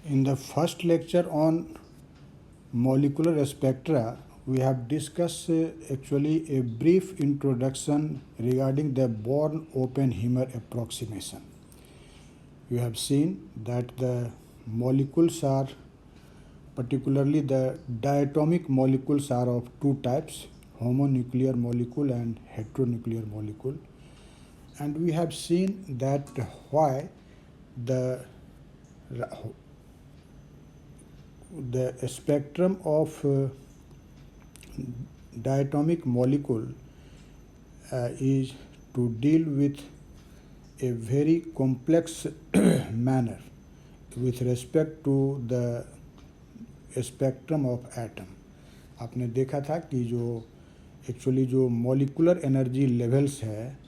In the first lecture on molecular spectra, we have discussed actually a brief introduction regarding the Born-Oppenheimer approximation. You have seen that the molecules are, particularly the diatomic molecules, are of two types, homonuclear molecule and heteronuclear molecule. And we have seen that why the spectrum of diatomic molecule is to deal with a very complex manner with respect to the spectrum of atom. आपने देखा था कि जो actually जो molecular energy levels है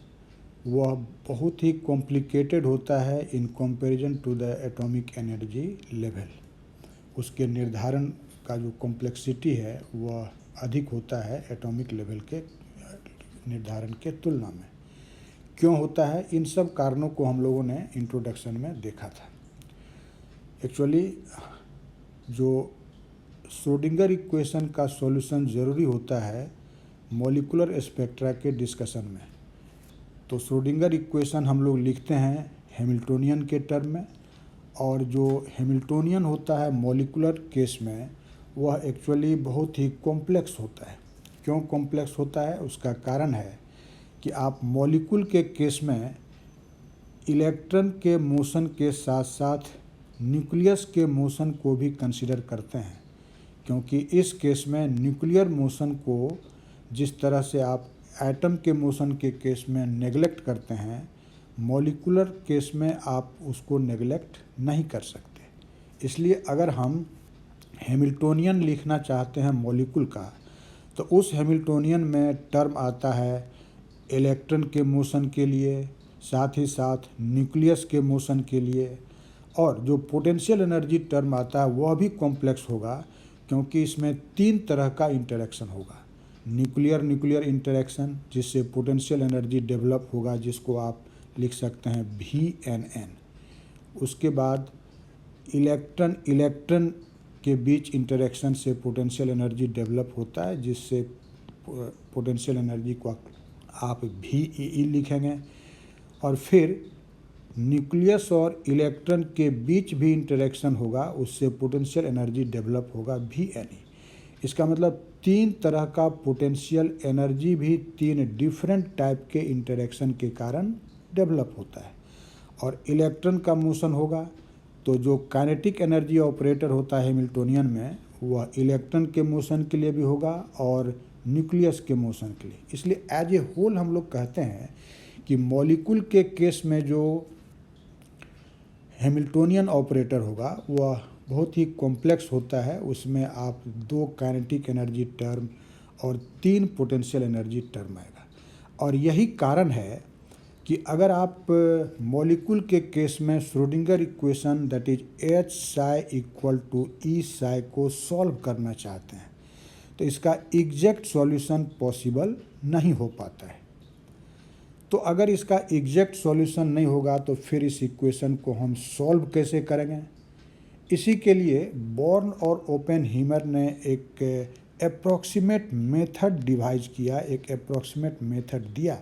वह बहुत ही complicated होता है in comparison to the atomic energy level. उसके निर्धारण का जो कॉम्प्लेक्सिटी है वह अधिक होता है एटॉमिक लेवल के निर्धारण के तुलना में। क्यों होता है, इन सब कारणों को हम लोगों ने इंट्रोडक्शन में देखा था। एक्चुअली जो श्रोडिंगर इक्वेशन का सॉल्यूशन ज़रूरी होता है मॉलिकुलर स्पेक्ट्रा के डिस्कशन में। तो श्रोडिंगर इक्वेशन हम लोग लिखते हैं हैमिल्टोनियन के टर्म में, और जो हैमिल्टोनियन होता है मॉलिकुलर केस में वह एक्चुअली बहुत ही कॉम्प्लेक्स होता है। क्यों कॉम्प्लेक्स होता है, उसका कारण है कि आप मॉलिक्यूल के केस में इलेक्ट्रॉन के मोशन के साथ साथ न्यूक्लियस के मोशन को भी कंसीडर करते हैं, क्योंकि इस केस में न्यूक्लियर मोशन को जिस तरह से आप एटम के मोशन के केस में नेग्लेक्ट करते हैं, मॉलिकुलर केस में आप उसको नेग्लेक्ट नहीं कर सकते। इसलिए अगर हम हैमिल्टोनियन लिखना चाहते हैं मॉलिक्यूल का, तो उस हैमिल्टोनियन में टर्म आता है इलेक्ट्रॉन के मोशन के लिए, साथ ही साथ न्यूक्लियस के मोशन के लिए, और जो पोटेंशियल एनर्जी टर्म आता है वह भी कॉम्प्लेक्स होगा, क्योंकि इसमें तीन तरह का इंटरेक्शन होगा। न्यूक्लियर न्यूक्लियर इंटरेक्शन जिससे पोटेंशियल एनर्जी डेवलप होगा, जिसको आप लिख सकते हैं VNN। उसके बाद इलेक्ट्रॉन इलेक्ट्रॉन के बीच इंटरेक्शन से पोटेंशियल एनर्जी डेवलप होता है, जिससे पोटेंशियल एनर्जी को आप VEE लिखेंगे। और फिर न्यूक्लियस और इलेक्ट्रॉन के बीच भी इंटरेक्शन होगा, उससे पोटेंशियल एनर्जी डेवलप होगा VNE। इसका मतलब तीन तरह का पोटेंशियल एनर्जी भी तीन डिफरेंट टाइप के इंटरेक्शन के कारण डेवलप होता है। और इलेक्ट्रॉन का मोशन होगा तो जो काइनेटिक एनर्जी ऑपरेटर होता है हैमिल्टोनियन में वह इलेक्ट्रॉन के मोशन के लिए भी होगा और न्यूक्लियस के मोशन के लिए। इसलिए एज ए होल हम लोग कहते हैं कि मॉलिक्यूल के केस में जो हैमिल्टोनियन ऑपरेटर होगा वह बहुत ही कॉम्प्लेक्स होता है। उसमें आप दो काइनेटिक एनर्जी टर्म और तीन पोटेंशियल एनर्जी टर्म आएगा। और यही कारण है कि अगर आप मॉलिक्यूल के केस में Schrodinger equation that is H psi equal to E psi को सॉल्व करना चाहते हैं तो इसका एग्जैक्ट सॉल्यूशन पॉसिबल नहीं हो पाता है। तो अगर इसका एग्जैक्ट सॉल्यूशन नहीं होगा तो फिर इस इक्वेशन को हम सॉल्व कैसे करेंगे। इसी के लिए बॉर्न और ओपेनहीमर ने एक अप्रॉक्सीमेट मेथड डिवाइस किया, एक अप्रॉक्सीमेट मेथड दिया,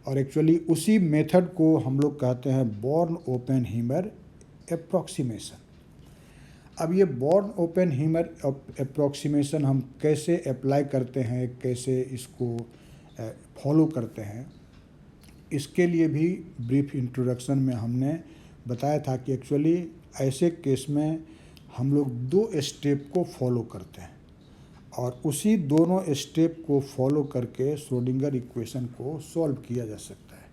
और एक्चुअली उसी मेथड को हम लोग कहते हैं बॉर्न ओपेनहीमर अप्रॉक्सीमेशन। अब ये बॉर्न ओपेनहीमर अप्रॉक्सीमेशन हम कैसे अप्लाई करते हैं, कैसे इसको फॉलो करते हैं, इसके लिए भी ब्रीफ इंट्रोडक्शन में हमने बताया था कि एक्चुअली ऐसे केस में हम लोग दो स्टेप को फॉलो करते हैं और उसी दोनों स्टेप को फॉलो करके श्रोडिंगर इक्वेशन को सॉल्व किया जा सकता है।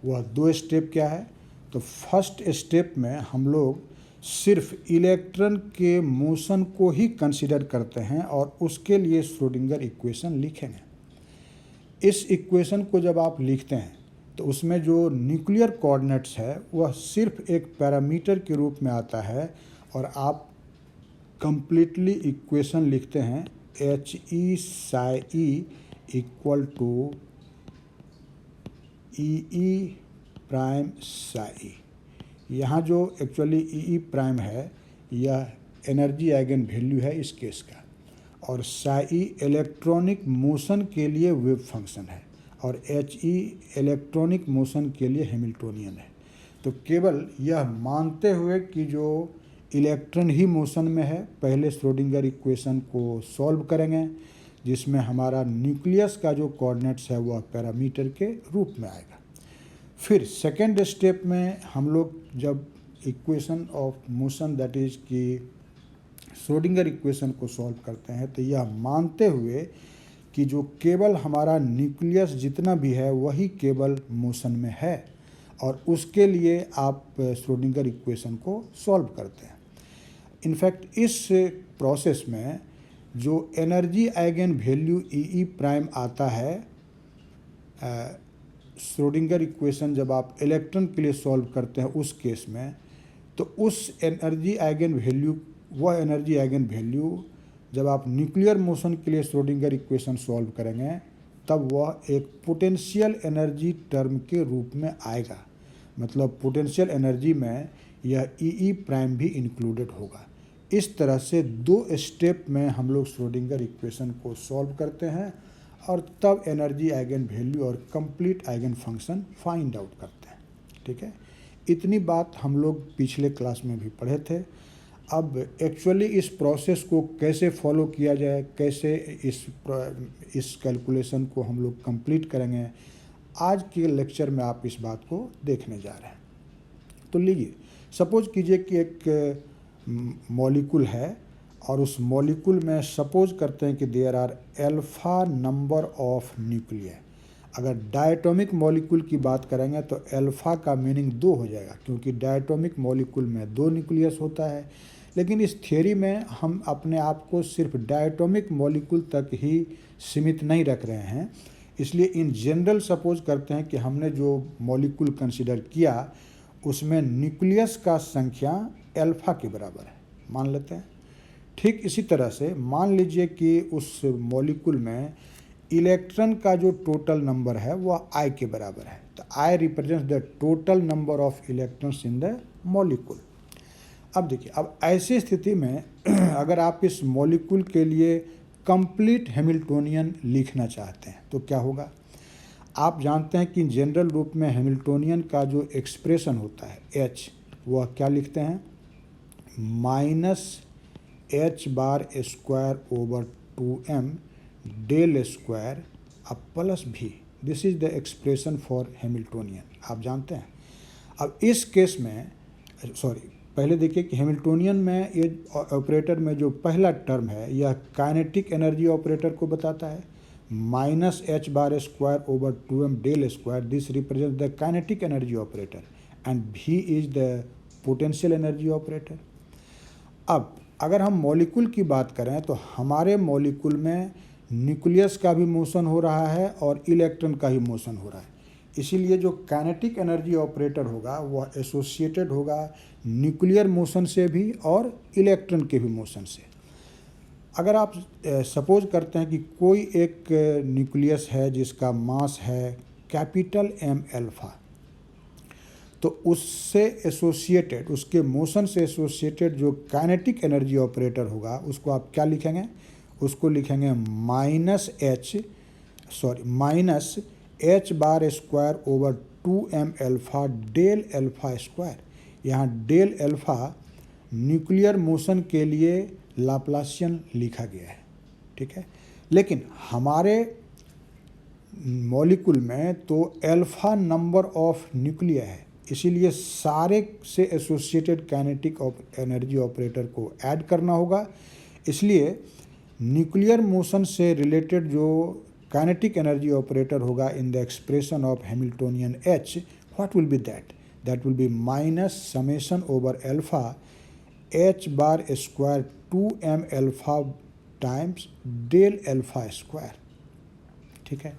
वह दो स्टेप क्या है, तो फर्स्ट स्टेप में हम लोग सिर्फ इलेक्ट्रॉन के मोशन को ही कंसीडर करते हैं और उसके लिए श्रोडिंगर इक्वेशन लिखेंगे। इस इक्वेशन को जब आप लिखते हैं तो उसमें जो न्यूक्लियर कोऑर्डिनेट्स है वह सिर्फ एक पैरामीटर के रूप में आता है और आप कंप्लीटली इक्वेशन लिखते हैं HE psi E equal to EE prime psi E। यहाँ जो एक्चुअली EE प्राइम है यह एनर्जी आइगन वैल्यू है इस केस का, और psi इलेक्ट्रॉनिक मोशन के लिए वेव फंक्शन है, और He इलेक्ट्रॉनिक मोशन के लिए हैमिल्टोनियन है। तो केवल यह मानते हुए कि जो इलेक्ट्रॉन ही मोशन में है, पहले श्रोडिंगर इक्वेशन को सॉल्व करेंगे, जिसमें हमारा न्यूक्लियस का जो कोऑर्डिनेट्स है वह पैरामीटर के रूप में आएगा। फिर सेकेंड स्टेप में हम लोग जब equation of motion that is कि श्रोडिंगर इक्वेशन को सॉल्व करते हैं, तो यह मानते हुए कि जो केवल हमारा न्यूक्लियस जितना भी है वही केवल मोशन में है, और उसके लिए आप श्रोडिंगर इक्वेशन को सॉल्व करते हैं। इनफैक्ट इस प्रोसेस में जो एनर्जी आइगन वैल्यू ई प्राइम आता है, श्रोडिंगर इक्वेशन जब आप इलेक्ट्रॉन के लिए सॉल्व करते हैं उस केस में, तो उस एनर्जी आइगन वैल्यू, वह एनर्जी आइगन वैल्यू जब आप न्यूक्लियर मोशन के लिए श्रोडिंगर इक्वेशन सॉल्व करेंगे तब वह एक पोटेंशियल एनर्जी टर्म के रूप में आएगा। मतलब पोटेंशियल एनर्जी में यह ई प्राइम भी इंक्लूडेड होगा। इस तरह से दो स्टेप में हम लोग श्रोडिंगर इक्वेशन को सॉल्व करते हैं और तब एनर्जी आइगन वैल्यू और complete eigen function find out करते हैं। ठीक है, इतनी बात हम लोग पिछले क्लास में भी पढ़े थे। अब एक्चुअली इस प्रोसेस को कैसे फॉलो किया जाए, कैसे इस कैलकुलेशन को हम लोग कंप्लीट करेंगे, आज के लेक्चर में आप इस बात को देखने जा रहे हैं। तो लीजिए, सपोज कीजिए कि एक मॉलिक्यूल है और उस मॉलिक्यूल में सपोज करते हैं कि there are alpha number of nuclear. अगर डायटोमिक मॉलिक्यूल की बात करेंगे तो अल्फा का मीनिंग 2 हो जाएगा, क्योंकि डायटोमिक मॉलिक्यूल में 2 न्यूक्लियस होता है। लेकिन इस थ्योरी में हम अपने आप को सिर्फ डायटोमिक मॉलिक्यूल तक ही सीमित नहीं रख रहे हैं, इसलिए इन जनरल सपोज करते हैं कि हमने जो मॉलिक्यूल कंसिडर किया उसमें न्यूक्लियस का संख्या अल्फा के बराबर है, मान लेते हैं। ठीक इसी तरह से मान लीजिए कि उस मॉलिक्यूल में इलेक्ट्रॉन का जो टोटल नंबर है वह I के बराबर है, तो I represents the total number of electrons in the molecule. अब देखिए, अब ऐसी स्थिति में अगर आप इस मॉलिक्यूल के लिए कंप्लीट हैमिल्टोनियन लिखना चाहते हैं तो क्या होगा। आप जानते हैं कि जनरल रूप में हैमिल्टोनियन का जो एक्सप्रेशन होता है H, वह क्या लिखते हैं, -H bar square over 2m del square अब plus V। This is the expression for Hamiltonian, आप जानते हैं। अब इस केस में पहले देखिए कि हैमिल्टोनियन में ये ऑपरेटर में जो पहला टर्म है यह काइनेटिक एनर्जी ऑपरेटर को बताता है, -H bar square over 2m del square. This represent the kinetic energy operator and V is the potential energy operator. अब अगर हम मॉलिक्यूल की बात करें तो हमारे मॉलिक्यूल में न्यूक्लियस का भी मोशन हो रहा है और इलेक्ट्रॉन का ही मोशन हो रहा है, इसीलिए जो काइनेटिक एनर्जी ऑपरेटर होगा वह एसोसिएटेड होगा न्यूक्लियर मोशन से भी और इलेक्ट्रॉन के भी मोशन से। अगर आप सपोज करते हैं कि कोई एक न्यूक्लियस है जिसका मास है कैपिटल M अल्फा, तो उससे एसोसिएटेड, उसके मोशन से एसोसिएटेड जो काइनेटिक एनर्जी ऑपरेटर होगा उसको आप क्या लिखेंगे, उसको लिखेंगे -H bar square over 2m alpha del alpha square. यहाँ डेल अल्फा न्यूक्लियर मोशन के लिए लाप्लासियन लिखा गया है, ठीक है। लेकिन हमारे मॉलिक्यूल में तो अल्फा नंबर ऑफ न्यूक्लियर है, इसीलिए सारे से एसोसिएटेड काइनेटिक एनर्जी ऑपरेटर को ऐड करना होगा। इसलिए न्यूक्लियर मोशन से रिलेटेड जो काइनेटिक एनर्जी ऑपरेटर होगा in the expression of Hamiltonian H, what will be that will be -summation over alpha H bar square 2m alpha times del alpha square, ठीक है।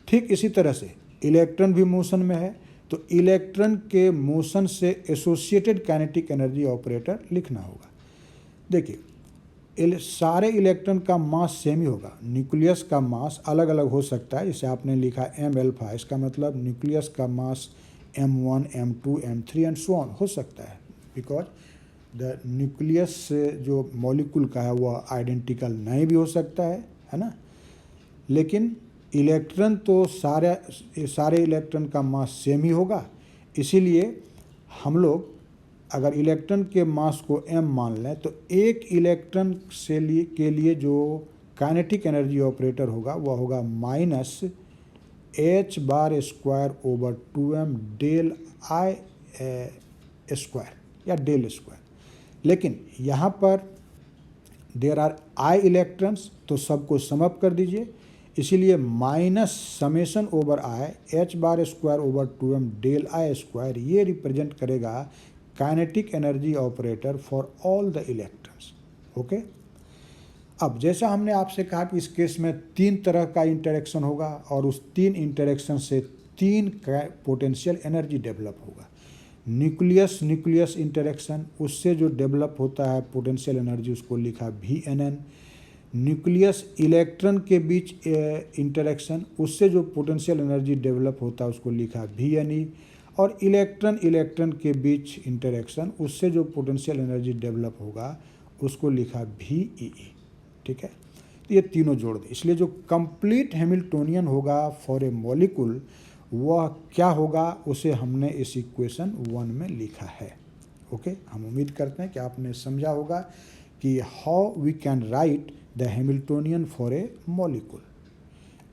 ठीक इसी तरह से इलेक्ट्रॉन भी मोशन में है, तो इलेक्ट्रॉन के मोशन से एसोसिएटेड काइनेटिक एनर्जी ऑपरेटर लिखना होगा। देखिए, सारे इलेक्ट्रॉन का मास सेम ही होगा, न्यूक्लियस का मास अलग अलग हो सकता है। जैसे आपने लिखा m अल्फा, इसका मतलब न्यूक्लियस का मास m1, m2, m3 and so on हो सकता है, बिकॉज द न्यूक्लियस जो मॉलिक्यूल का है वह आइडेंटिकल नहीं भी हो सकता है ना, लेकिन इलेक्ट्रॉन तो सारे इलेक्ट्रॉन का मास सेम ही होगा। इसीलिए हम लोग अगर इलेक्ट्रॉन के मास को m मान लें तो एक इलेक्ट्रॉन के लिए जो काइनेटिक एनर्जी ऑपरेटर होगा वह होगा minus h bar square over 2m del I square या डेल स्क्वायर। लेकिन यहाँ पर देयर आर I इलेक्ट्रॉन्स, तो सबको सम अप कर दीजिए, इसीलिए minus summation over I h bar square over 2m del I square, ये रिप्रेजेंट करेगा kinetic energy operator for all the electrons. Okay, अब जैसा हमने आपसे कहा कि इस केस में 3 तरह का इंटरेक्शन होगा और उस 3 इंटरेक्शन से 3 पोटेंशियल एनर्जी डेवलप होगा। न्यूक्लियस इंटरेक्शन, उससे जो डेवलप होता है पोटेंशियल एनर्जी उसको लिखा VNN। न्यूक्लियस इलेक्ट्रॉन के बीच इंटरेक्शन, उससे जो पोटेंशियल एनर्जी डेवलप होता है उसको लिखा VNE। और इलेक्ट्रॉन के बीच इंटरेक्शन, उससे जो पोटेंशियल एनर्जी डेवलप होगा उसको लिखा VEE। ठीक है, तो ये तीनों जोड़ दें, इसलिए जो कंप्लीट हैमिल्टोनियन होगा फॉर ए मॉलिक्यूल वह क्या होगा उसे हमने इस इक्वेशन 1 में लिखा है। ओके, हम उम्मीद करते हैं कि आपने समझा होगा कि how we can write the Hamiltonian for a molecule.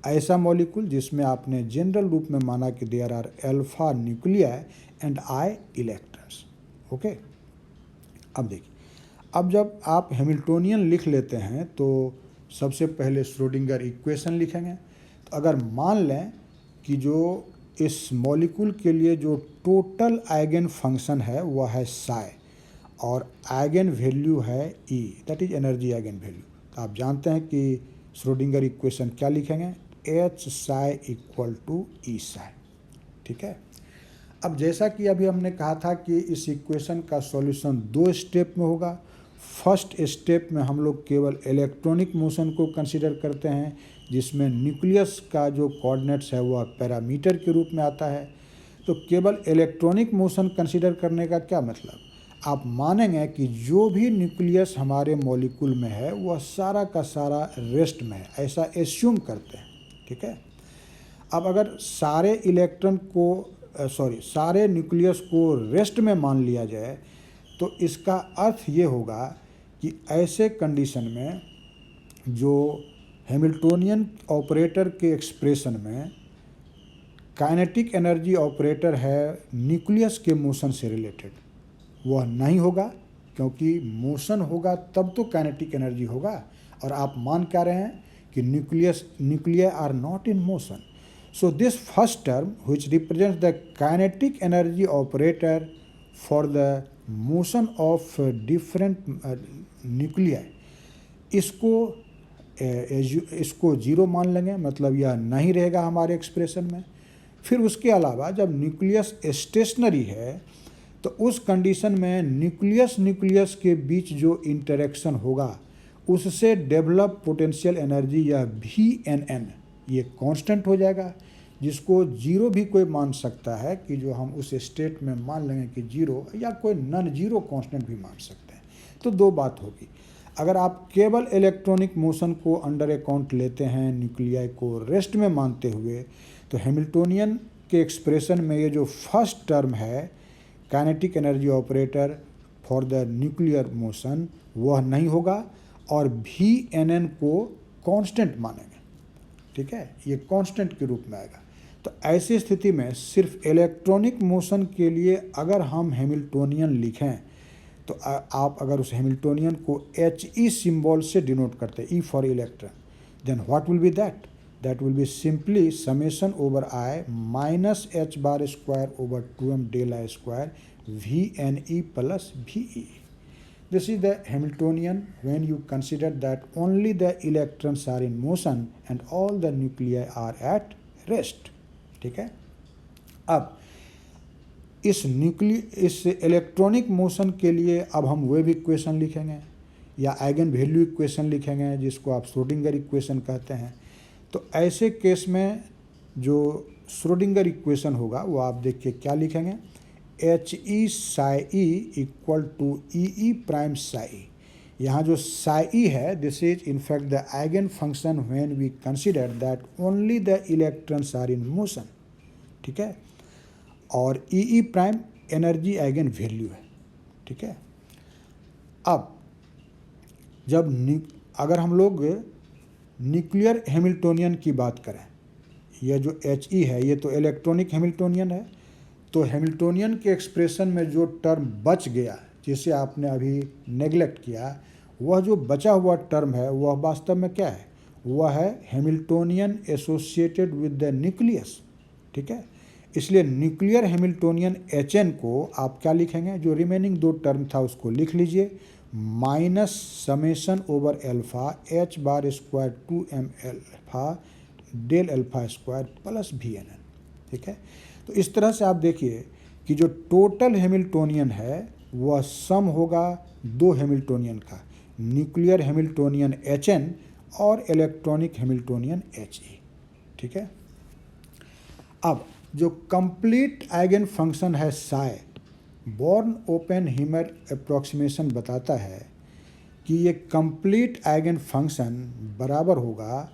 ऐसा मॉलिक्यूल जिसमें आपने जनरल रूप में माना कि there are alpha nuclei and I electrons. Okay, अब देखिए, अब जब आप हैमिल्टोनियन लिख लेते हैं तो सबसे पहले श्रोडिंगर इक्वेशन लिखेंगे। तो अगर मान लें कि जो इस मॉलिक्यूल के लिए जो टोटल आइगन फंक्शन है वह है psi और आइगन वैल्यू है E, that is energy eigen value. तो आप जानते हैं कि श्रोडिंगर इक्वेशन क्या लिखेंगे, H psi equal to E psi। ठीक है, अब जैसा कि अभी हमने कहा था कि इस इक्वेशन का सॉल्यूशन 2 स्टेप में होगा। फर्स्ट स्टेप में हम लोग केवल इलेक्ट्रॉनिक मोशन को कंसीडर करते हैं, जिसमें न्यूक्लियस का जो कोऑर्डिनेट्स है वह पैरामीटर के रूप में आता है। तो केवल इलेक्ट्रॉनिक मोशन कंसीडर करने का क्या मतलब, आप मानेंगे कि जो भी न्यूक्लियस हमारे मॉलिक्यूल में है वह सारा का सारा रेस्ट में है, ऐसा एस्यूम करते हैं। ठीक है, अब अगर सारे न्यूक्लियस को रेस्ट में मान लिया जाए तो इसका अर्थ ये होगा कि ऐसे कंडीशन में जो हैमिल्टोनियन ऑपरेटर के एक्सप्रेशन में काइनेटिक एनर्जी ऑपरेटर है न्यूक्लियस के मोशन से रिलेटेड, वह नहीं होगा, क्योंकि मोशन होगा तब तो काइनेटिक एनर्जी होगा। और आप मान क्या रहे हैं कि nuclei are not in motion. So this first term which represents the kinetic energy operator for the motion of different nuclei, इसको 0 मान लेंगे, मतलब यह नहीं रहेगा हमारे एक्सप्रेशन में। फिर उसके अलावा जब न्यूक्लियस स्टेशनरी है तो उस कंडीशन में न्यूक्लियस के बीच जो इंटरेक्शन होगा उससे डेवलप पोटेंशियल एनर्जी या VNN ये कांस्टेंट हो जाएगा, जिसको 0 भी कोई मान सकता है कि जो हम उस स्टेट में मान लेंगे कि 0, या कोई नॉन जीरो कांस्टेंट भी मान सकते हैं। तो 2 बात होगी, अगर आप केवल इलेक्ट्रॉनिक मोशन को अंडर अकाउंट लेते हैं न्यूक्लियाई को रेस्ट में मानते हुए, तो हैमिल्टोनियन के एक्सप्रेशन में ये जो फर्स्ट टर्म है kinetic energy operator for the nuclear motion वह नहीं होगा और VNN को कांस्टेंट मानेंगे। ठीक है, ये कांस्टेंट के रूप में आएगा। तो ऐसी स्थिति में सिर्फ इलेक्ट्रॉनिक मोशन के लिए अगर हम हैमिल्टोनियन लिखें तो आप अगर उस हैमिल्टोनियन को HE सिंबल से डिनोट करते हैं, E for electron, then what will be that? That will be simply summation over I minus H bar square over 2m del I square VNE plus VE. This is the Hamiltonian when you consider that only the electrons are in motion and all the nuclei are at rest. ठीक है, अब इस electronic motion के लिए अब हम wave equation लिखेंगे या आइगन वैल्यू इक्वेशन लिखेंगे, जिसको आप श्रोडिंगर इक्वेशन कहते हैं। तो ऐसे केस में जो श्रोडिंगर इक्वेशन होगा वो आप देखिए क्या लिखेंगे, H E psi E equal to E E prime psi. यहाँ जो साई है this is in fact the eigen function when we consider that only the electrons are in motion, ठीक है। और E E prime energy eigen value है, ठीक है। अब अगर हम लोग न्यूक्लियर हैमिल्टोनियन की बात करें, यह जो एच ई है ये तो इलेक्ट्रॉनिक हैमिल्टोनियन है, तो हैमिल्टोनियन के एक्सप्रेशन में जो टर्म बच गया जिसे आपने अभी नेग्लेक्ट किया, वह जो बचा हुआ टर्म है वह वास्तव में क्या है, वह है Hamiltonian associated with the nucleus, ठीक है। इसलिए न्यूक्लियर हैमिल्टोनियन एच एन को आप क्या लिखेंगे, जो रिमेनिंग दो टर्म था उसको लिख लीजिए, minus summation over alpha H bar square 2m alpha del alpha square plus V N N, ठीक है। तो इस तरह से आप देखिए कि जो टोटल हैमिल्टोनियन है वह सम होगा दो हैमिल्टोनियन का, न्यूक्लियर हैमिल्टोनियन एच एन और इलेक्ट्रॉनिक हैमिल्टोनियन एच ई, ठीक है। अब जो कंप्लीट आइगन फंक्शन है साई, बॉर्न ओपेनहीमर अप्रॉक्सीमेशन बताता है कि ये कंप्लीट आइगन फंक्शन बराबर होगा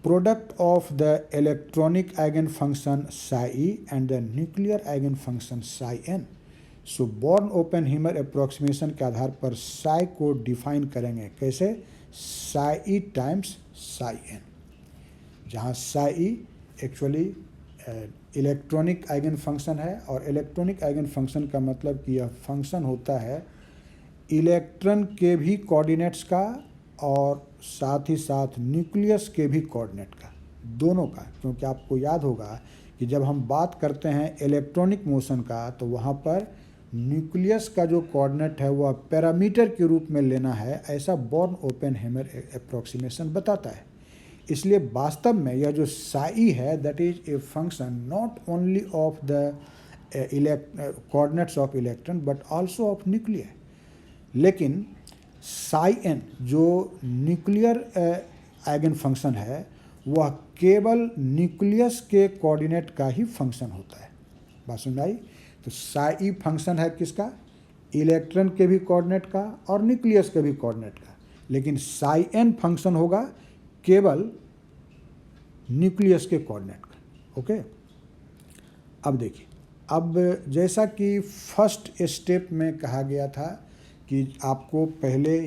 product of the electronic eigen function psi E and the nuclear eigen function psi N. So Born Oppenheimer approximation के आधार पर साई को डिफाइन करेंगे कैसे, psi E times psi N, जहाँ psi E actually electronic eigen function है, और electronic eigen function का मतलब कि यह फंक्शन होता है इलेक्ट्रॉन के भी कोऑर्डिनेट्स का और साथ ही साथ न्यूक्लियस के भी कोऑर्डिनेट का, दोनों का। क्योंकि आपको याद होगा कि जब हम बात करते हैं इलेक्ट्रॉनिक मोशन का तो वहाँ पर न्यूक्लियस का जो कोऑर्डिनेट है वह पैरामीटर के रूप में लेना है, ऐसा बॉर्न ओपेनहीमर अप्रॉक्सीमेशन बताता है। इसलिए वास्तव में यह जो साई है that is a function not only of the coordinates of electron but also of nuclear. लेकिन साई एन जो न्यूक्लियर आइगन फंक्शन है वह केवल न्यूक्लियस के कोऑर्डिनेट का ही फंक्शन होता है। बात समझ आई? तो साई फंक्शन है किसका, इलेक्ट्रॉन के भी कोऑर्डिनेट का और न्यूक्लियस के भी कोऑर्डिनेट का, लेकिन साई एन फंक्शन होगा केवल न्यूक्लियस के कोऑर्डिनेट का। ओके, अब देखिए, अब जैसा कि फर्स्ट स्टेप में कहा गया था कि आपको पहले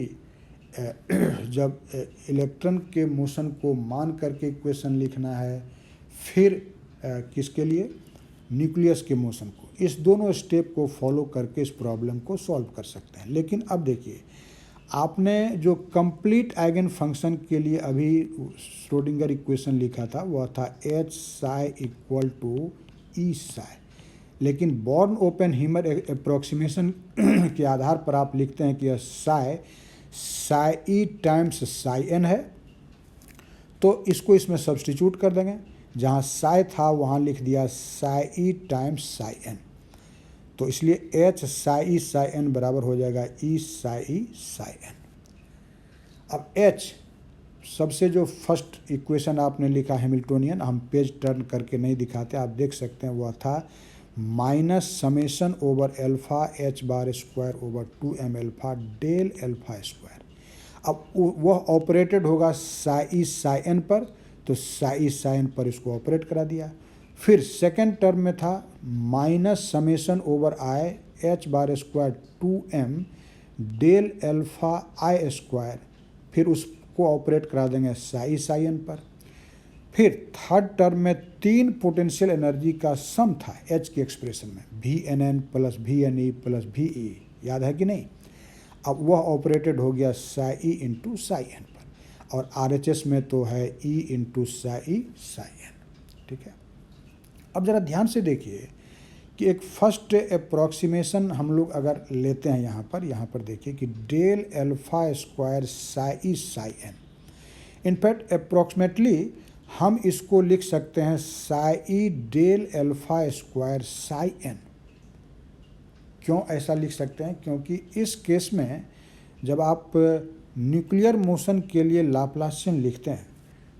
जब इलेक्ट्रॉन के मोशन को मान करके इक्वेशन लिखना है, फिर किसके लिए, न्यूक्लियस के मोशन को, इस दोनों स्टेप को फॉलो करके इस प्रॉब्लम को सॉल्व कर सकते हैं। लेकिन अब देखिए, आपने जो कंप्लीट आइगन फंक्शन के लिए अभी श्रोडिंगर इक्वेशन लिखा था वह था H psi equal to E Sai, लेकिन बॉर्न ओपेनहीमर अप्रॉक्सीमेशन के आधार पर आप लिखते हैं कि यह Sai E times psi N है, तो इसको इसमें सब्स्टिट्यूट कर देंगे, जहाँ साई था वहाँ लिख दिया Sai E times psi N, तो इसलिए एच साई एन बराबर हो जाएगा ई साई एन। अब एच सबसे जो फर्स्ट इक्वेशन आपने लिखा हैमिल्टोनियन, हम पेज टर्न करके नहीं दिखाते, आप देख सकते हैं, वह था minus summation over alpha H bar square over 2m alpha del alpha square. अब वह ऑपरेटेड होगा साई एन पर, तो साई एन पर इसको ऑपरेट करा दिया। फिर सेकेंड टर्म में था minus summation over i H bar square 2m del alpha i square, फिर उसको ऑपरेट करा देंगे साई एन पर। फिर थर्ड टर्म में तीन पोटेंशियल एनर्जी का सम था एच के एक्सप्रेशन में, VNN plus VNE plus VE, याद है कि नहीं। अब वह ऑपरेटेड हो गया साई इंटू साई एन पर, और RHS में तो है E इंटू साई एन, ठीक है। अब ज़रा ध्यान से देखिए कि एक फर्स्ट अप्रॉक्सीमेशन हम लोग अगर लेते हैं यहाँ पर देखिए कि del alpha square psi N, in fact approximately हम इसको लिख सकते हैं psi del alpha square psi N. क्यों ऐसा लिख सकते हैं, क्योंकि इस केस में जब आप न्यूक्लियर मोशन के लिए लाप्लासियन लिखते हैं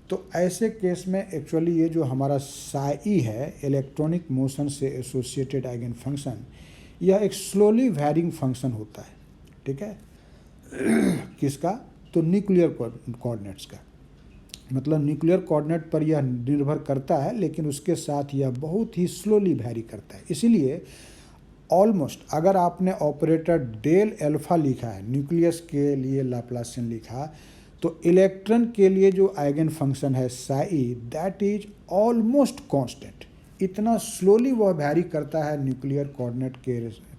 तो ऐसे केस में एक्चुअली ये जो हमारा साई है इलेक्ट्रॉनिक मोशन से एसोसिएटेड आइगन फंक्शन, यह एक स्लोली वैरिंग फंक्शन होता है, ठीक है। किसका? तो न्यूक्लियर कोऑर्डिनेट्स का। मतलब न्यूक्लियर कोऑर्डिनेट पर यह निर्भर करता है, लेकिन उसके साथ यह बहुत ही स्लोली वैरी करता है। इसीलिए ऑलमोस्ट अगर आपने ऑपरेटर डेल अल्फा लिखा है, न्यूक्लियस के लिए लाप्लासियन लिखा, तो इलेक्ट्रॉन के लिए जो आइगन फंक्शन है Sai, that is almost constant. इतना स्लोली वह वैरी करता है न्यूक्लियर कोऑर्डिनेट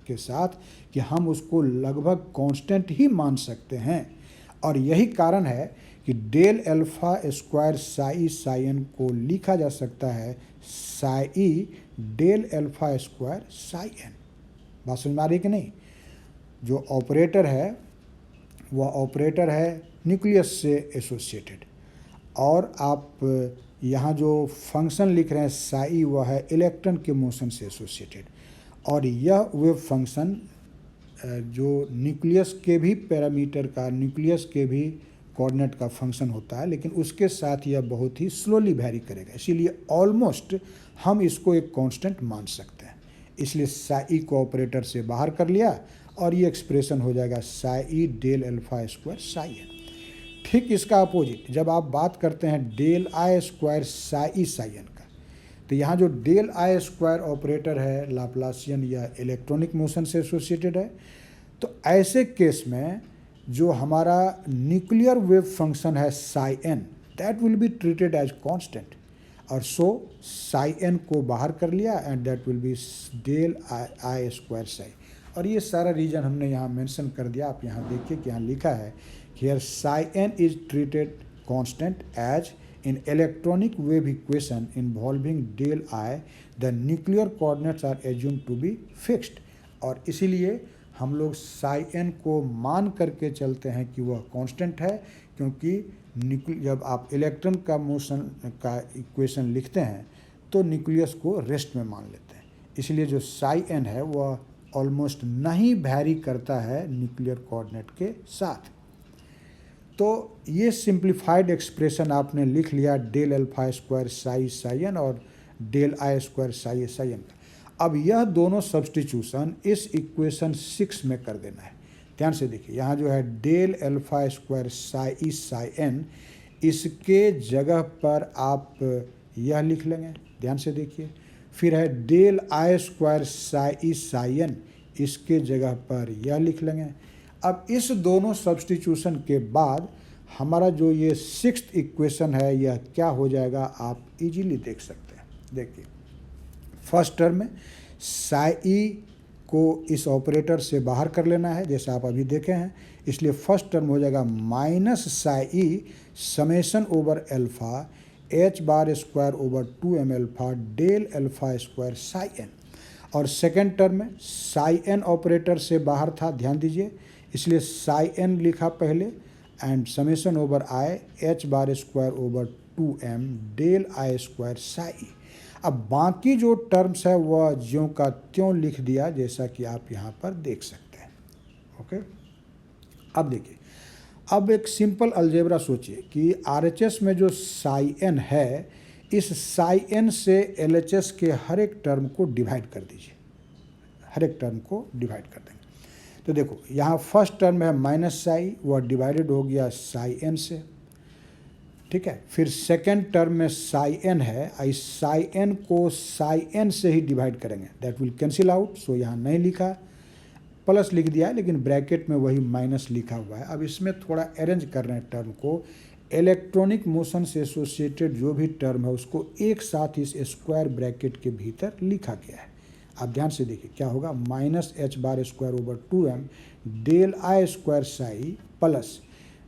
के साथ कि हम उसको लगभग कांस्टेंट ही मान सकते हैं। और यही कारण है कि del alpha square psi sine को लिखा जा सकता है psi del alpha square psi N. बात समझ में आ रही कि नहीं? जो ऑपरेटर है वह ऑपरेटर है न्यूक्लियस से एसोसिएटेड, और आप यहाँ जो फंक्शन लिख रहे हैं साई, वह है इलेक्ट्रॉन के मोशन से एसोसिएटेड। और यह वेव फंक्शन जो न्यूक्लियस के भी पैरामीटर का, न्यूक्लियस के भी कोऑर्डिनेट का फंक्शन होता है, लेकिन उसके साथ यह बहुत ही स्लोली वैरी करेगा। इसीलिए ऑलमोस्ट हम इसको एक कांस्टेंट मान सकते हैं। इसलिए साई को ऑपरेटर से बाहर कर लिया और ये एक्सप्रेशन हो जाएगा psi del alpha square psi N. ठीक इसका अपोजिट जब आप बात करते हैं del i square psi psi N का, तो यहाँ जो डेल आई स्क्वायर ऑपरेटर है लाप्लासियन या इलेक्ट्रॉनिक मोशन से एसोसिएटेड है, तो ऐसे केस में जो हमारा न्यूक्लियर वेव फंक्शन है psi N, that will be treated as constant, और सो साई एन को बाहर कर लिया and that will be del i square psi. और ये सारा रीजन हमने यहाँ मेंशन कर दिया। आप यहाँ देखिए कि यहाँ लिखा है here psi N is treated constant as in electronic wave equation involving del I, the nuclear coordinates are assumed to be fixed। और इसीलिए हम लोग साई एन को मान करके चलते हैं कि वह कांस्टेंट है, क्योंकि जब आप इलेक्ट्रॉन का मोशन का इक्वेशन लिखते हैं तो न्यूक्लियस को रेस्ट में मान लेते हैं। इसलिए जो साई एन है वह ऑलमोस्ट नहीं वैरी करता है न्यूक्लियर कोऑर्डिनेट के साथ। तो ये सिंप्लीफाइड एक्सप्रेशन आपने लिख लिया del alpha square psi psi N और del i square psi psi N का। अब यह दोनों सब्स्टिट्यूशन इस इक्वेशन 6 में कर देना है। ध्यान से देखिए, यहाँ जो है del alpha square psi psi N, इसके जगह पर आप यह लिख लेंगे। ध्यान से देखिए, फिर है del i square psi psi N, इसके जगह पर यह लिख लेंगे। अब इस दोनों सब्स्टिट्यूशन के बाद हमारा जो ये 6th इक्वेशन है यह क्या हो जाएगा, आप इजीली देख सकते हैं। देखिए, फर्स्ट टर्म में साई को इस ऑपरेटर से बाहर कर लेना है, जैसा आप अभी देखे हैं। इसलिए फर्स्ट टर्म हो जाएगा minus psi summation over alpha h bar square over 2m alpha del alpha square psi N. और सेकेंड टर्म में साई एन ऑपरेटर से बाहर था, ध्यान दीजिए, इसलिए साई एन लिखा पहले and summation over i H bar square over 2m del i square psi. अब बाकी जो टर्म्स है वह ज्यों का त्यों लिख दिया, जैसा कि आप यहाँ पर देख सकते हैं। ओके, अब देखिए, अब एक सिंपल अलजेब्रा सोचिए कि आरएचएस में जो साई एन है, इस साई एन से एलएचएस के हर एक टर्म को डिवाइड कर दीजिए, हर एक टर्म को डिवाइड कर देंगे। तो देखो, यहाँ फर्स्ट टर्म है माइनस साई, वह डिवाइडेड हो गया साई एन से, ठीक है। फिर सेकेंड टर्म में साई एन है, इस साई एन को साई एन से ही डिवाइड करेंगे, दैट विल कैंसिल आउट, सो यहाँ नहीं लिखा, प्लस लिख दिया है, लेकिन ब्रैकेट में वही माइनस लिखा हुआ है। अब इसमें थोड़ा अरेंज कर रहे हैं टर्म को, इलेक्ट्रॉनिक मोशन से एसोसिएटेड जो भी टर्म है उसको एक साथ इस स्क्वायर ब्रैकेट के भीतर लिखा गया है। आप ध्यान से देखिए क्या होगा, minus H bar square over 2m del i square psi plus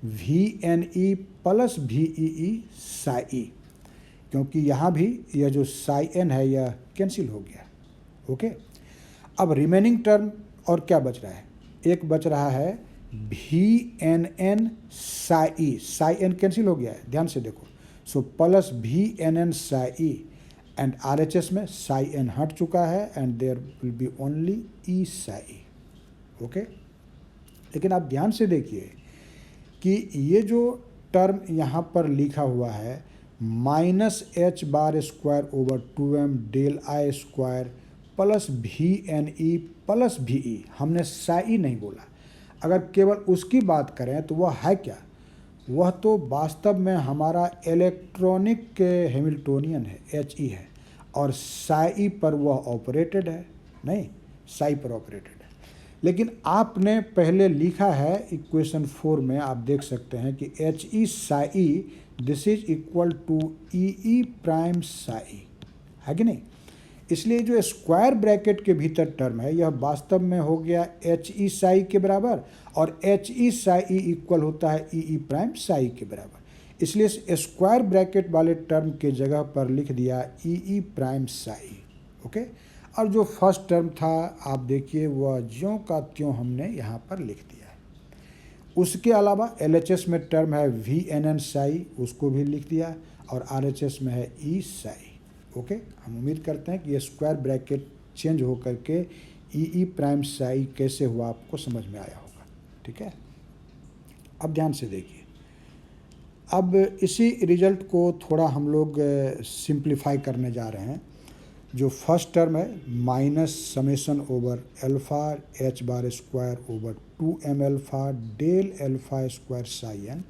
V N E plus V E psi, क्योंकि यहाँ भी यह जो साई एन है यह कैंसिल हो गया। ओके, अब रिमेनिंग टर्म और क्या बच रहा है, एक बच रहा है V N N psi, psi N cancel हो गया है, ध्यान से देखो, so plus V N N psi and RHS में साई एन हट चुका है and there will be only E psi. Okay, लेकिन आप ध्यान से देखिए कि ये जो टर्म यहाँ पर लिखा हुआ है minus H bar square over 2m del i square plus V N E plus V E, हमने साई नहीं बोला। अगर केवल उसकी बात करें तो वह है क्या? वह तो वास्तव में हमारा इलेक्ट्रॉनिक हैमिल्टोनियन है, एच ई है, और साई पर वह ऑपरेटेड है, नहीं साई पर ऑपरेटेड है। लेकिन आपने पहले लिखा है इक्वेशन 4 में, आप देख सकते हैं कि H E psi this is equal to E E prime psi, है कि नहीं? इसलिए जो स्क्वायर ब्रैकेट के भीतर टर्म है यह वास्तव में हो गया एच ई साई के बराबर, और एच ई साई इक्वल होता है ई ई प्राइम साई के बराबर। इसलिए स्क्वायर ब्रैकेट वाले टर्म के जगह पर लिख दिया ई ई प्राइम साई, ओके। और जो फर्स्ट टर्म था आप देखिए वह ज्यों का त्यों हमने यहाँ पर लिख दिया है। उसके अलावा LHS में टर्म है वी एन एन साई, उसको भी लिख दिया, और RHS में है ई साई, ओके। हम उम्मीद करते हैं कि ये स्क्वायर ब्रैकेट चेंज हो करके ई ई प्राइम साई कैसे हुआ आपको समझ में आया होगा, ठीक है। अब ध्यान से देखिए, अब इसी रिजल्ट को थोड़ा हम लोग सिंप्लीफाई करने जा रहे हैं। जो फर्स्ट टर्म है minus summation over alpha H bar square over 2m alpha del alpha square psi N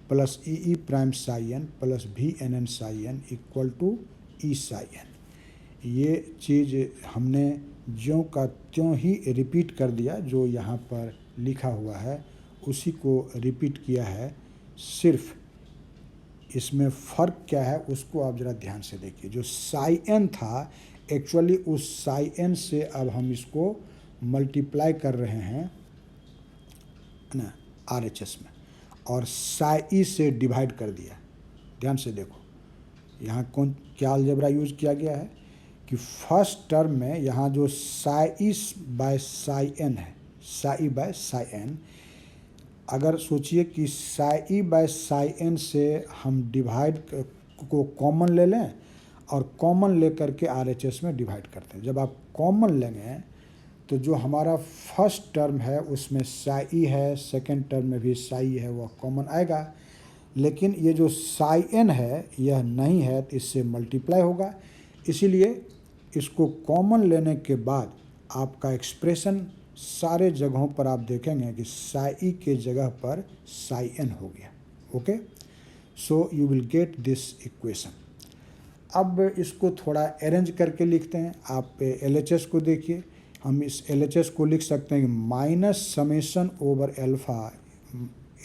plus E E prime psi N plus V N N psi N equal to E psi N. ये चीज़ हमने ज्यों का त्यों ही repeat कर दिया, जो यहाँ पर लिखा हुआ है उसी को रिपीट किया है। सिर्फ इसमें फ़र्क क्या है उसको आप ज़रा ध्यान से देखिए। जो साई एन था एक्चुअली उस साई एन से अब हम इसको मल्टीप्लाई कर रहे हैं ना RHS में, और साई से डिवाइड कर दिया। ध्यान से देखो यहाँ कौन क्या अलजेब्रा यूज किया गया है कि फर्स्ट टर्म में यहाँ जो साई बाय साई एन है, साई बाय साई एन, अगर सोचिए कि साई बाय साई एन से हम डिवाइड को कॉमन ले लें और कॉमन ले करके RHS में डिवाइड करते हैं। जब आप कॉमन लेंगे तो जो हमारा फर्स्ट टर्म है उसमें साई है, सेकंड टर्म में भी साई है, वह कॉमन आएगा। लेकिन ये जो साई एन है यह नहीं है, तो इससे मल्टीप्लाई होगा। इसीलिए इसको कॉमन लेने के बाद आपका एक्सप्रेशन सारे जगहों पर आप देखेंगे कि साई के जगह पर साई एन हो गया, okay. So you will get this equation. अब इसको थोड़ा अरेंज करके लिखते हैं। आप LHS को देखिए, हम इस LHS को लिख सकते हैं कि minus summation over alpha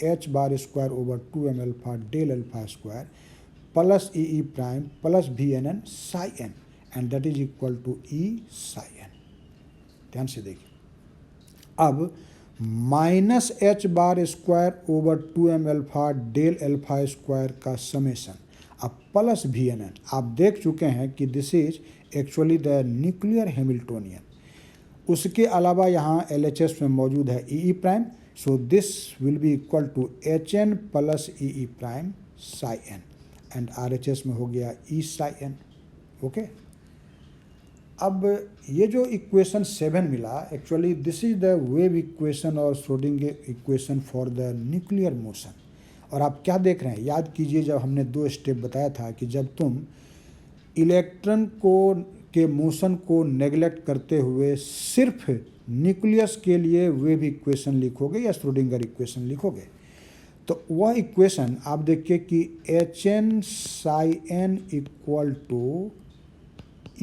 H bar square over 2m alpha del alpha square plus E E prime plus V N N psi N, and that is equal to E psi N. ध्यान से देखिए, अब minus H bar square over 2m alpha del alpha square का summation, अब plus V N N. आप देख चुके हैं कि this is actually the nuclear Hamiltonian. उसके अलावा यहाँ LHS में मौजूद है E E prime, so this will be equal to H N plus E E prime psi N, and RHS में हो गया ई साई एन, ओके। अब ये जो इक्वेशन 7 मिला, actually this is the wave equation और Schrodinger equation for the nuclear motion. और आप क्या देख रहे हैं, याद कीजिए जब हमने 2 स्टेप बताया था कि जब तुम इलेक्ट्रॉन के मोशन को नेग्लेक्ट करते हुए सिर्फ न्यूक्लियस के लिए वेव इक्वेशन लिखोगे या श्रोडिंगर इक्वेशन लिखोगे, तो वह इक्वेशन आप देखिए कि H N psi N equal to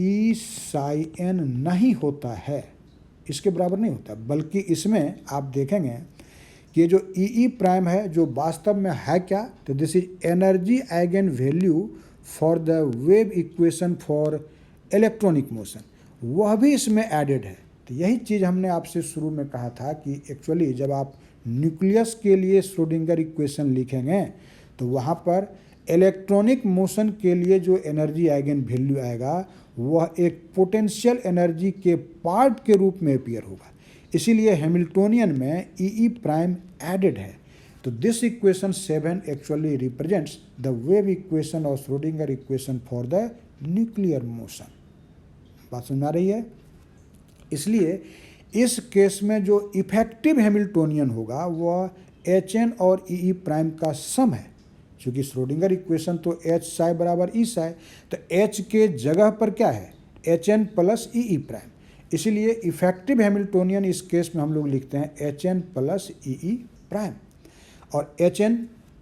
E psi N नहीं होता है, इसके बराबर नहीं होता। बल्कि इसमें आप देखेंगे कि ये जो ई ई प्राइम है जो वास्तव में है क्या, तो this is energy eigen value for the wave equation for electronic motion, वह भी इसमें एडेड है। तो यही चीज़ हमने आपसे शुरू में कहा था कि एक्चुअली जब आप न्यूक्लियस के लिए श्रोडिंगर इक्वेशन लिखेंगे तो वहाँ पर इलेक्ट्रॉनिक मोशन के लिए जो एनर्जी आइगन वैल्यू आएगा वह एक पोटेंशियल एनर्जी के पार्ट के रूप में अपीयर होगा। इसीलिए हैमिल्टोनियन में ई ई प्राइम एडेड है। तो this equation 7 actually represents the wave equation और Schrodinger equation for the nuclear motion. बात समझ आ रही है? इसलिए इस केस में जो इफेक्टिव हैमिल्टोनियन होगा वह एच एन और ई ई प्राइम का सम है। क्योंकि श्रोडिंगर इक्वेशन तो एच साई बराबर ई साई, तो एच के जगह पर क्या है, H N plus E E prime. इसीलिए इफेक्टिव हैमिल्टोनियन इस केस में हम लोग लिखते हैं HN प्लस EE प्राइम, और HN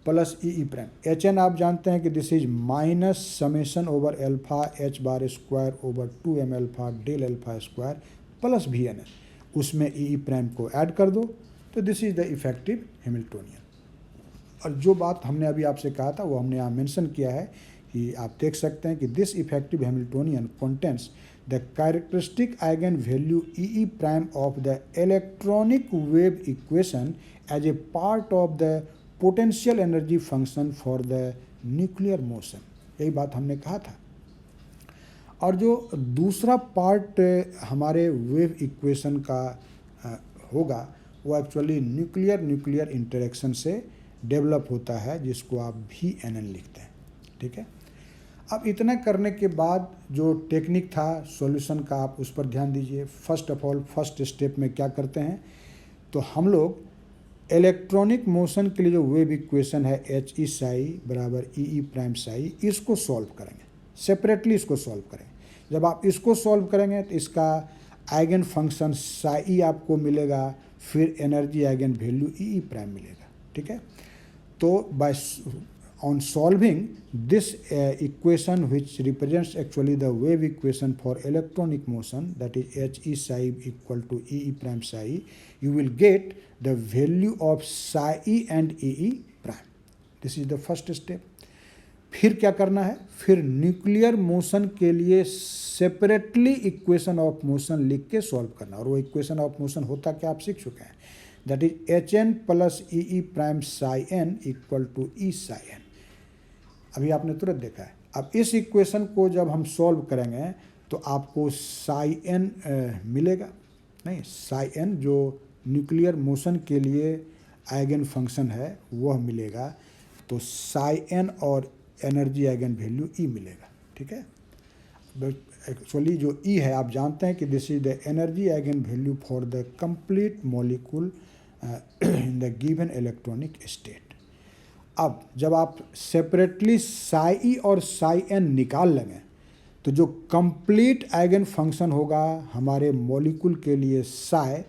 plus EE prime. HN आप जानते हैं कि this is minus summation over alpha H bar square over 2m alpha del alpha square plus VN, उसमें EE प्राइम को ऐड कर दो, तो this is the effective Hamiltonian. और जो बात हमने अभी आपसे कहा था वो हमने यहाँ मेंशन किया है कि आप देख सकते हैं कि this effective Hamiltonian contents the characteristic eigen value EE prime of the electronic wave equation as a part of the potential energy function for the nuclear motion. यही बात हमने कहा था। और जो दूसरा पार्ट हमारे वेव इक्वेशन का होगा वो एक्चुअली न्यूक्लियर इंटरेक्शन से डेवलप होता है, जिसको आप VNN लिखते हैं। ठीक है, अब इतना करने के बाद जो टेक्निक था सॉल्यूशन का, आप उस पर ध्यान दीजिए। First of all first step में क्या करते हैं, तो हम लोग इलेक्ट्रॉनिक मोशन के लिए जो वेव इक्वेशन है HE psi बराबर EE प्राइम psi, इसको सॉल्व करेंगे, सेपरेटली इसको सॉल्व करेंगे। जब आप इसको सॉल्व करेंगे तो इसका आइगन फंक्शन psi आपको मिलेगा, फिर energy eigen value EE prime मिलेगा। ठीक है, तो bye on solving this equation, which represents actually the wave equation for electronic motion, that is HE psi equal to EE prime psi, you will get the value of psi and EE prime. This is the first step. फिर क्या करना है, फिर nuclear motion के लिए separately equation of motion लिख के solve करना। और वो इक्वेशन ऑफ मोशन होता क्या, आप सीख चुके हैं, that is HN plus EE prime psi n equal to E psi n। अभी आपने तुरंत देखा है। अब इस इक्वेशन को जब हम सॉल्व करेंगे तो आपको psi n मिलेगा, नहीं psi n जो न्यूक्लियर मोशन के लिए आइगन फंक्शन है वह मिलेगा, तो psi n और एनर्जी आइगन वैल्यू E मिलेगा। ठीक है, एक्चुअली जो E है आप जानते हैं कि this is the energy eigen value for the complete molecule in the given electronic state. अब जब आप सेपरेटली psi E और psi n निकाल लेंगे तो जो कंप्लीट आइगन फंक्शन होगा हमारे मॉलिक्यूल के लिए psi,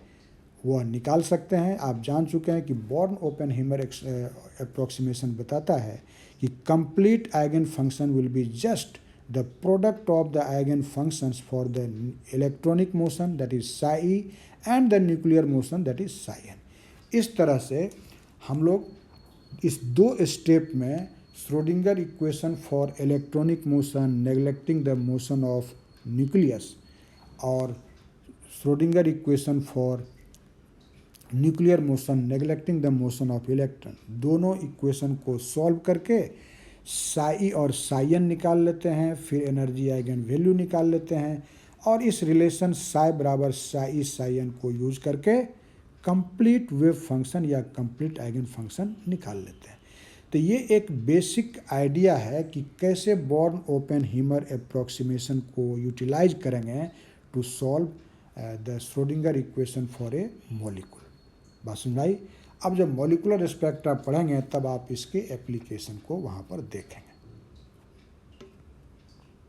वह निकाल सकते हैं। आप जान चुके हैं कि बॉर्न ओपेनहीमर अप्रोक्सीमेशन बताता है कि complete eigen function will be just the product of the eigen functions for the electronic motion that is psi E and the nuclear motion that is psi n। इस तरह से हम लोग इस दो स्टेप में Schrodinger equation for electronic motion neglecting the motion of nucleus और Schrodinger equation for nuclear motion neglecting the motion of electron, दोनों इक्वेशन को सॉल्व करके psi E और psi n निकाल लेते हैं, फिर एनर्जी आइगन वैल्यू निकाल लेते हैं, और इस रिलेशन psi बराबर psi E psi n को यूज करके कंप्लीट वेव फंक्शन या कंप्लीट आइगन फंक्शन निकाल लेते हैं। तो ये एक बेसिक आइडिया है कि कैसे बॉर्न ओपेनहीमर अप्रोक्सीमेशन को यूटिलाइज करेंगे to solve the Schrodinger equation for a molecule. बात सुनाई। अब जब मॉलिकुलर स्पेक्ट्रा पढ़ेंगे तब आप इसके एप्लीकेशन को वहाँ पर देखेंगे।